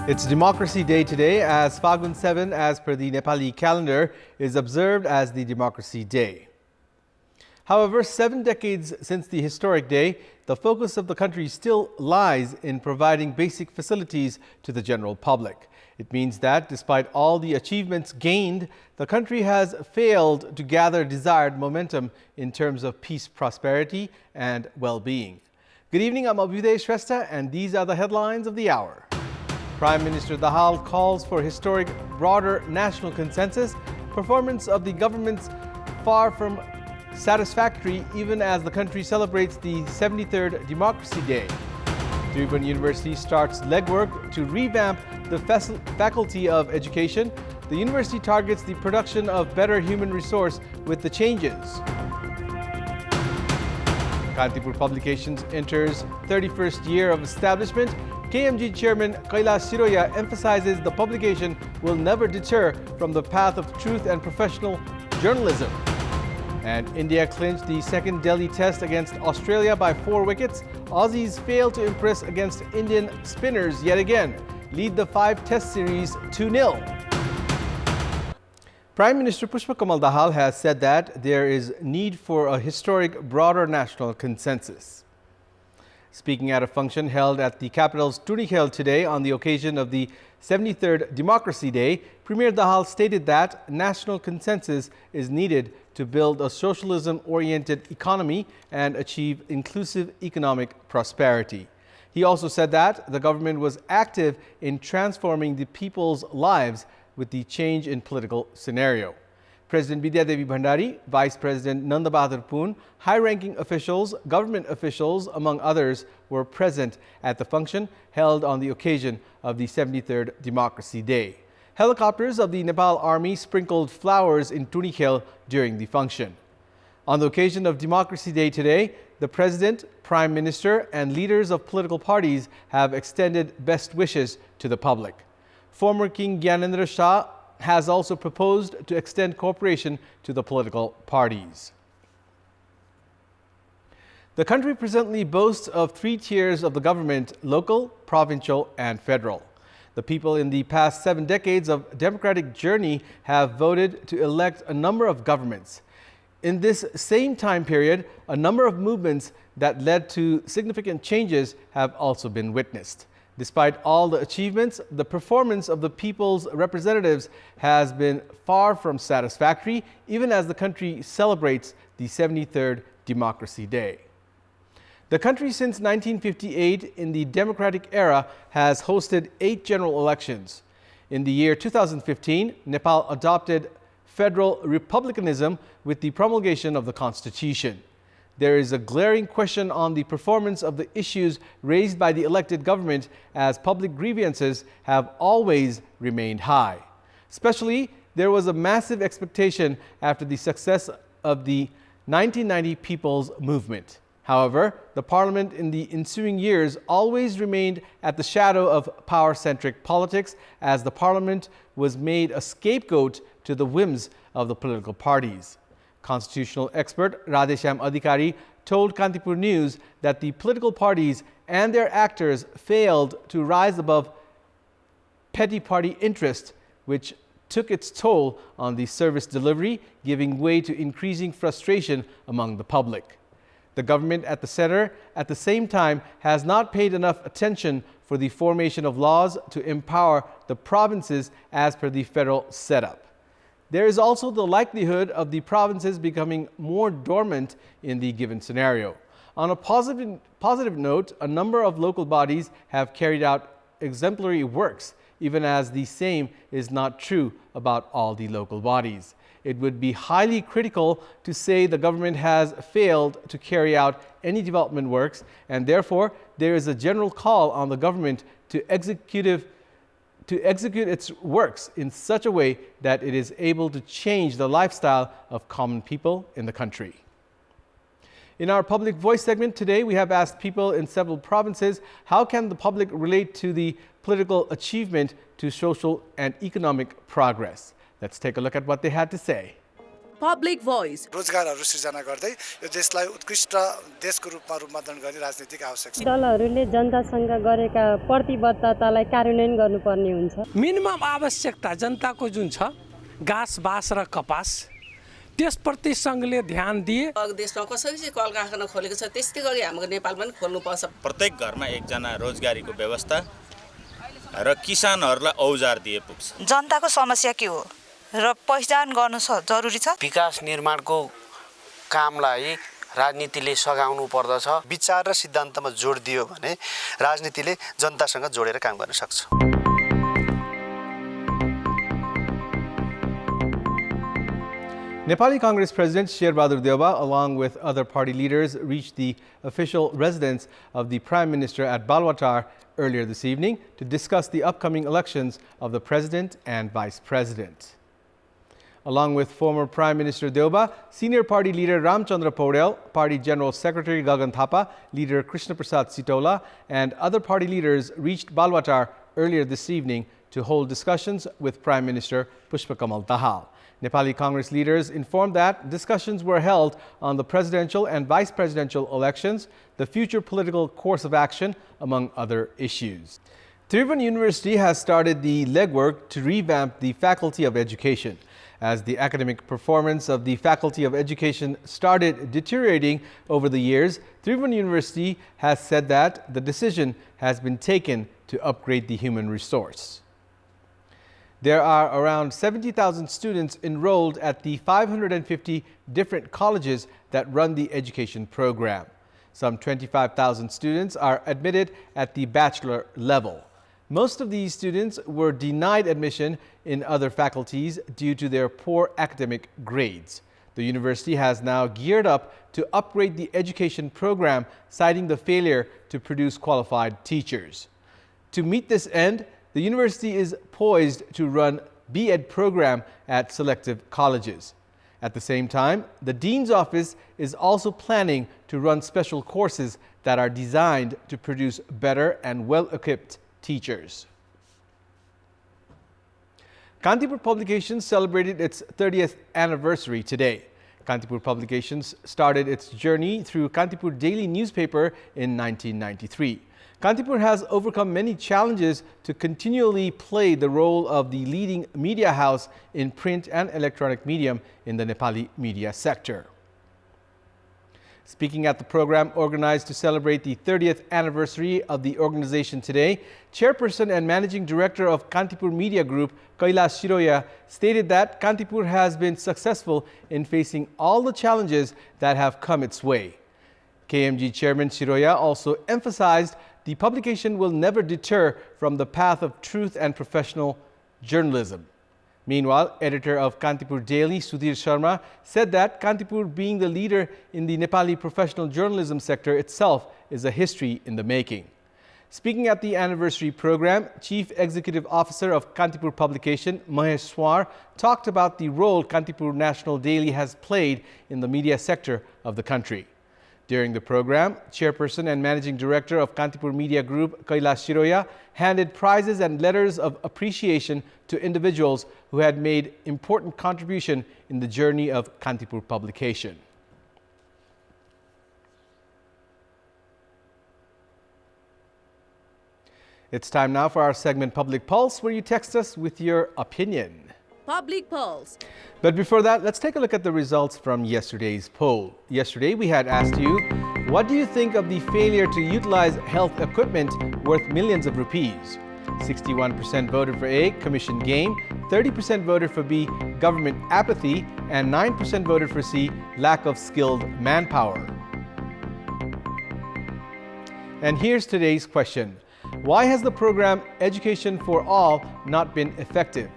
It's Democracy Day today, as Fagun 7, as per the Nepali calendar, is observed as the Democracy Day. However, 7 decades since the historic day, the focus of the country still lies in providing basic facilities to the general public. It means that despite all the achievements gained, the country has failed to gather desired momentum in terms of peace, prosperity, and well-being. Good evening, I'm Abhyuday Shrestha, and these are the headlines of the hour. Prime Minister Dahal calls for historic, broader national consensus. Performance of the government's far from satisfactory, even as the country celebrates the 73rd Democracy Day. Turban University starts legwork to revamp the Faculty of Education. The university targets the production of better human resource with the changes. Kantipur Publications enters 31st year of establishment. KMG Chairman Kailash Siroya emphasizes the publication will never deter from the path of truth and professional journalism. And India clinched the second Delhi test against Australia by 4 wickets. Aussies fail to impress against Indian spinners yet again. Lead the 5-test series 2-0. Prime Minister Pushpa Kamal Dahal has said that there is need for a historic, broader national consensus. Speaking at a function held at the capital's Turban today on the occasion of the 73rd Democracy Day, Premier Dahal stated that national consensus is needed to build a socialism-oriented economy and achieve inclusive economic prosperity. He also said that the government was active in transforming the people's lives with the change in political scenario. President Bidya Devi Bhandari, Vice President Nanda Bahadur Poon, high-ranking officials, government officials, among others, were present at the function held on the occasion of the 73rd Democracy Day. Helicopters of the Nepal Army sprinkled flowers in Turban during the function. On the occasion of Democracy Day today, the President, Prime Minister, and leaders of political parties have extended best wishes to the public. Former King Gyanendra Shah has also proposed to extend cooperation to the political parties. The country presently boasts of 3 tiers of the government: local, provincial, and federal. The people in the past 7 decades of democratic journey have voted to elect a number of governments. In this same time period, a number of movements that led to significant changes have also been witnessed. Despite all the achievements, the performance of the people's representatives has been far from satisfactory, even as the country celebrates the 73rd Democracy Day. The country since 1958 in the democratic era has hosted 8 general elections. In the year 2015, Nepal adopted federal republicanism with the promulgation of the Constitution. There is a glaring question on the performance of the issues raised by the elected government, as public grievances have always remained high. Especially, there was a massive expectation after the success of the 1990 People's Movement. However, the parliament in the ensuing years always remained at the shadow of power-centric politics, as the parliament was made a scapegoat to the whims of the political parties. Constitutional expert Radhesham Adhikari told Kantipur News that the political parties and their actors failed to rise above petty party interest, which took its toll on the service delivery, giving way to increasing frustration among the public. The government at the center, at the same time, has not paid enough attention for the formation of laws to empower the provinces as per the federal setup. There is also the likelihood of the provinces becoming more dormant in the given scenario. On a positive note, a number of local bodies have carried out exemplary works, even as the same is not true about all the local bodies. It would be highly critical to say the government has failed to carry out any development works, and therefore there is a general call on the government to execute its works in such a way that it is able to change the lifestyle of common people in the country. In our Public Voice segment today, we have asked people in several provinces, how can the public relate to the political achievement to social and economic progress? Let's take a look at what they had to say. Public Voice. रोजगारहरू सृजना गर्दै यो देशलाई उत्कृष्ट देशको रूपमा रूपान्तरण गर्ने राजनीतिक आवश्यक छ। दलहरूले जनतासँग गरेका प्रतिबद्धतालाई कार्यान्वयन गर्नुपर्ने हुन्छ। मिनिमम आवश्यकता जनताको जुन छ घाँस बाँस र कपास त्यसप्रति सङ्घले ध्यान दिए। देशमा कसरी चाहिँ कल कारखाना खोलेको छ त्यस्तै गरी हाम्रो नेपाल पनि खोल्नुपर्छ। प्रत्येक घरमा एकजना रोजगारीको व्यवस्था र किसानहरूलाई औजार दिए पुग्छ। जनताको समस्या के हो र पहिचान गर्नु जरुरी छ। विकास निर्माणको कामलाई राजनीतिले सघाउनु पर्दछ। विचार र सिद्धान्तमा जोड दियो भने राजनीतिले जनतासँग जोडेर काम गर्न सक्छ। Nepali Congress President Sher Bahadur Deuba, along with other party leaders, reached the official residence of the Prime Minister at Balwatar earlier this evening to discuss the upcoming elections of the President and Vice President. Along with former Prime Minister Deuba, senior party leader Ramchandra Paudel, Party General Secretary Gagan Thapa, leader Krishna Prasad Sitola, and other party leaders reached Balwatar earlier this evening to hold discussions with Prime Minister Pushpa Kamal Dahal. Nepali Congress leaders informed that discussions were held on the presidential and vice presidential elections, the future political course of action, among other issues. Turban University has started the legwork to revamp the Faculty of Education. As the academic performance of the Faculty of Education started deteriorating over the years, Turban University has said that the decision has been taken to upgrade the human resource. There are around 70,000 students enrolled at the 550 different colleges that run the education program. Some 25,000 students are admitted at the bachelor level. Most of these students were denied admission in other faculties due to their poor academic grades. The university has now geared up to upgrade the education program, citing the failure to produce qualified teachers. To meet this end, the university is poised to run B.Ed program at selective colleges. At the same time, the Dean's Office is also planning to run special courses that are designed to produce better and well-equipped teachers. Kantipur Publications celebrated its 30th anniversary today. Kantipur Publications started its journey through Kantipur daily newspaper in 1993. Kantipur has overcome many challenges to continually play the role of the leading media house in print and electronic medium in the Nepali media sector. Speaking at the program organized to celebrate the 30th anniversary of the organization today, Chairperson and Managing Director of Kantipur Media Group, Kailash Shiroya, stated that Kantipur has been successful in facing all the challenges that have come its way. KMG Chairman Shiroya also emphasized the publication will never deter from the path of truth and professional journalism. Meanwhile, editor of Kantipur Daily, Sudhir Sharma, said that Kantipur, being the leader in the Nepali professional journalism sector itself, is a history in the making. Speaking at the anniversary program, Chief Executive Officer of Kantipur Publication, Mahesh Swar, talked about the role Kantipur National Daily has played in the media sector of the country. During the program, Chairperson and Managing Director of Kantipur Media Group, Kailash Shiroya, handed prizes and letters of appreciation to individuals who had made important contribution in the journey of Kantipur Publication. It's time now for our segment Public Pulse, where you text us with your opinion. Public Pulse. But before that, let's take a look at the results from yesterday's poll. Yesterday, we had asked you, what do you think of the failure to utilize health equipment worth millions of rupees? 61% voted for A, commission game, 30% voted for B, government apathy, and 9% voted for C, lack of skilled manpower. And here's today's question. Why has the program Education for All not been effective?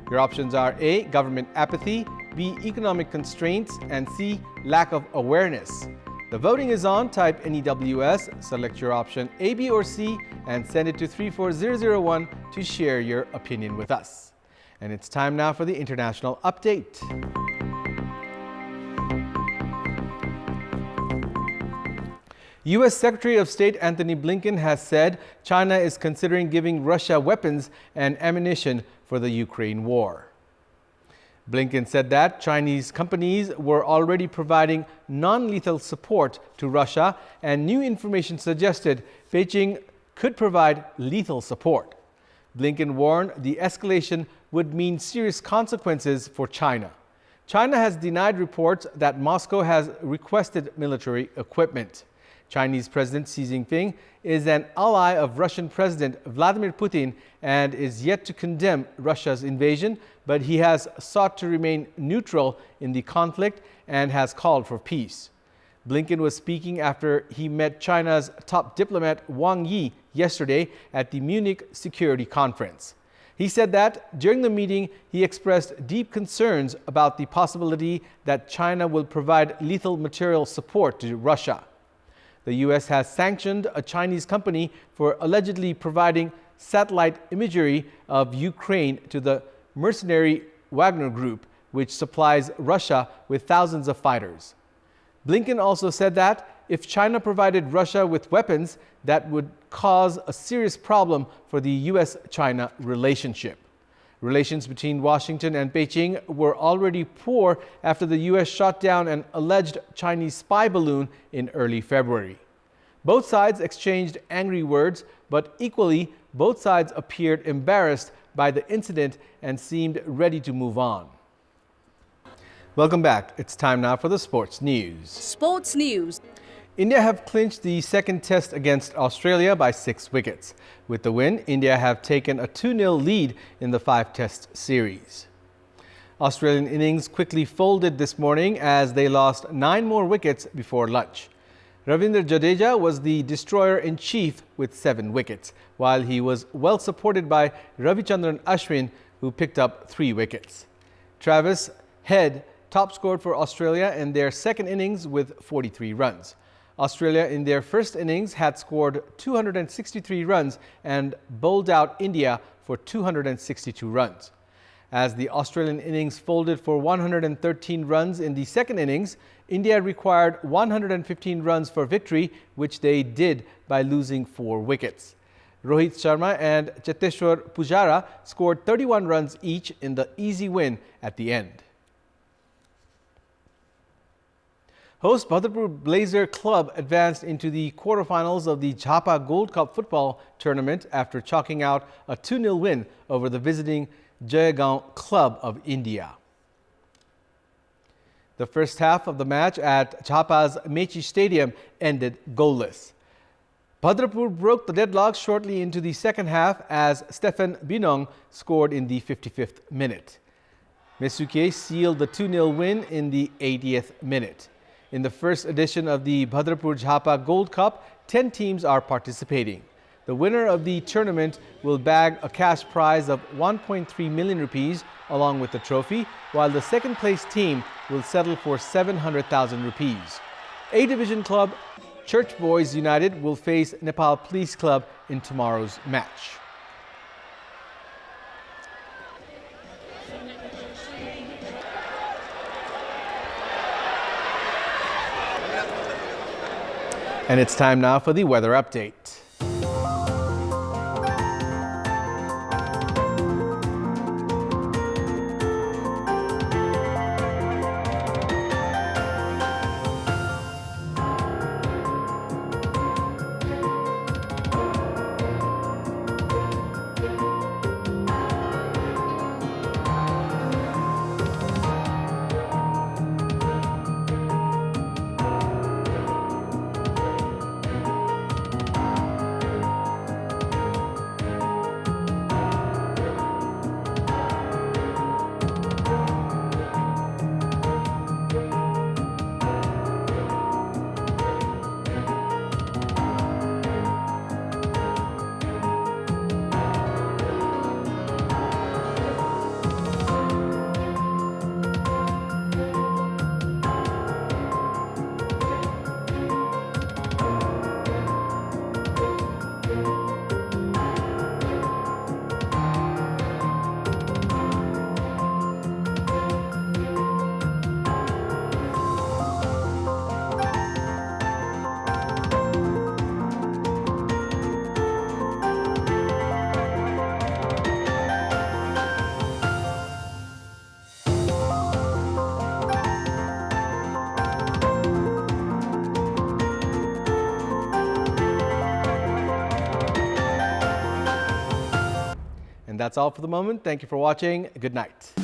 Your options are A, government apathy, B, economic constraints, and C, lack of awareness. The voting is on. Type NEWS, select your option A, B, or C, and send it to 34001 to share your opinion with us. And it's time now for the international update. U.S. Secretary of State Antony Blinken has said China is considering giving Russia weapons and ammunition for the Ukraine war. Blinken said that Chinese companies were already providing non-lethal support to Russia, and new information suggested Beijing could provide lethal support. Blinken warned the escalation would mean serious consequences for China. China has denied reports that Moscow has requested military equipment. Chinese President Xi Jinping is an ally of Russian President Vladimir Putin and is yet to condemn Russia's invasion, but he has sought to remain neutral in the conflict and has called for peace. Blinken was speaking after he met China's top diplomat Wang Yi yesterday at the Munich Security Conference. He said that during the meeting, he expressed deep concerns about the possibility that China will provide lethal material support to Russia. The U.S. has sanctioned a Chinese company for allegedly providing satellite imagery of Ukraine to the mercenary Wagner Group, which supplies Russia with thousands of fighters. Blinken also said that if China provided Russia with weapons, that would cause a serious problem for the U.S.-China relationship. Relations between Washington and Beijing were already poor after the U.S. shot down an alleged Chinese spy balloon in early February. Both sides exchanged angry words, but equally, both sides appeared embarrassed by the incident and seemed ready to move on. Welcome back. It's time now for the sports news. Sports news. India have clinched the second test against Australia by 6 wickets. With the win, India have taken a 2-0 lead in the 5-test series. Australian innings quickly folded this morning as they lost 9 more wickets before lunch. Ravindra Jadeja was the destroyer-in-chief with 7 wickets, while he was well supported by Ravichandran Ashwin, who picked up 3 wickets. Travis Head top scored for Australia in their second innings with 43 runs. Australia in their first innings had scored 263 runs and bowled out India for 262 runs. As the Australian innings folded for 113 runs in the second innings, India required 115 runs for victory, which they did by losing 4 wickets. Rohit Sharma and Cheteshwar Pujara scored 31 runs each in the easy win at the end. Host Bhadrapur Blazer Club advanced into the quarterfinals of the Jhapa Gold Cup football tournament after chalking out a 2-0 win over the visiting Jayagaon Club of India. The first half of the match at Jhapa's Mechi Stadium ended goalless. Bhadrapur broke the deadlock shortly into the second half as Stefan Binong scored in the 55th minute. Mesuke sealed the 2-0 win in the 80th minute. In the first edition of the Bhadrapur Jhapa Gold Cup, 10 teams are participating. The winner of the tournament will bag a cash prize of 1.3 million rupees along with the trophy, while the second place team will settle for 700,000 rupees. A-Division club Church Boys United will face Nepal Police Club in tomorrow's match. And it's time now for the weather update. And that's all for the moment. Thank you for watching. Good night.